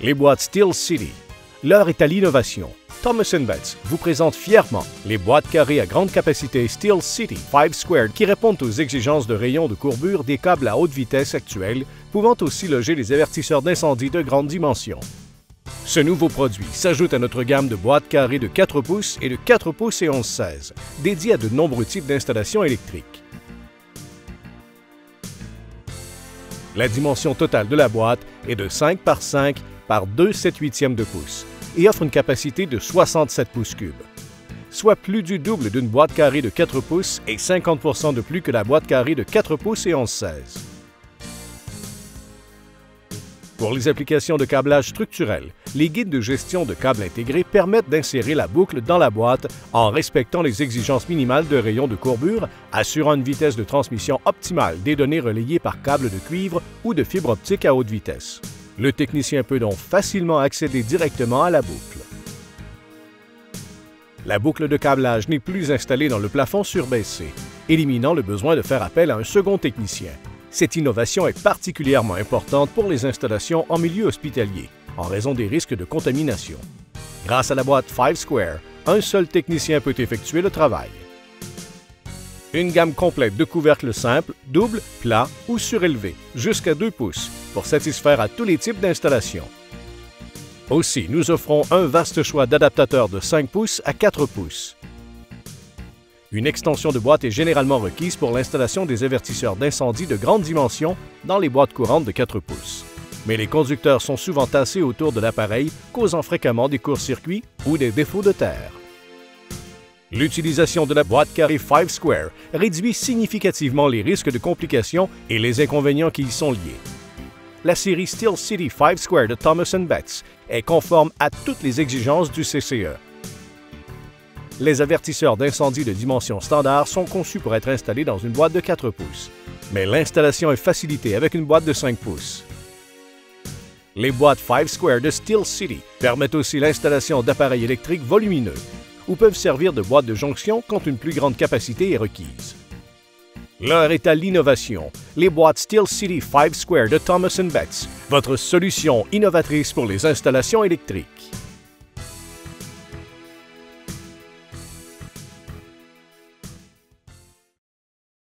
Les boîtes Steel City. L'heure est à l'innovation. Thomas & Betts vous présente fièrement les boîtes carrées à grande capacité Steel City 5 Squared qui répondent aux exigences de rayons de courbure des câbles à haute vitesse actuels, pouvant aussi loger les avertisseurs d'incendie de grande dimension. Ce nouveau produit s'ajoute à notre gamme de boîtes carrées de 4 pouces et de 4 pouces et 11/16, dédiées à de nombreux types d'installations électriques. La dimension totale de la boîte est de 5 par 5 par 2 7/8 de pouce et offre une capacité de 67 pouces cubes, soit plus du double d'une boîte carrée de 4 pouces et 50% de plus que la boîte carrée de 4 pouces et 11/16. Pour les applications de câblage structurel, les guides de gestion de câbles intégrés permettent d'insérer la boucle dans la boîte en respectant les exigences minimales de rayons de courbure, assurant une vitesse de transmission optimale des données relayées par câble de cuivre ou de fibre optique à haute vitesse. Le technicien peut donc facilement accéder directement à la boucle. La boucle de câblage n'est plus installée dans le plafond surbaissé, éliminant le besoin de faire appel à un second technicien. Cette innovation est particulièrement importante pour les installations en milieu hospitalier, en raison des risques de contamination. Grâce à la boîte 5 Square, un seul technicien peut effectuer le travail. Une gamme complète de couvercles simples, doubles, plats ou surélevés, jusqu'à 2 pouces, pour satisfaire à tous les types d'installations. Aussi, nous offrons un vaste choix d'adaptateurs de 5 pouces à 4 pouces. Une extension de boîte est généralement requise pour l'installation des avertisseurs d'incendie de grande dimension dans les boîtes courantes de 4 pouces. Mais les conducteurs sont souvent tassés autour de l'appareil, causant fréquemment des courts-circuits ou des défauts de terre. L'utilisation de la boîte carrée 5 Square réduit significativement les risques de complications et les inconvénients qui y sont liés. La série Steel City 5 Square de Thomas & Betts est conforme à toutes les exigences du CCE. Les avertisseurs d'incendie de dimension standard sont conçus pour être installés dans une boîte de 4 pouces, mais l'installation est facilitée avec une boîte de 5 pouces. Les boîtes 5 Square de Steel City permettent aussi l'installation d'appareils électriques volumineux ou peuvent servir de boîte de jonction quand une plus grande capacité est requise. L'heure est à l'innovation. Les boîtes Steel City 5 Square de Thomas & Betts, votre solution innovatrice pour les installations électriques.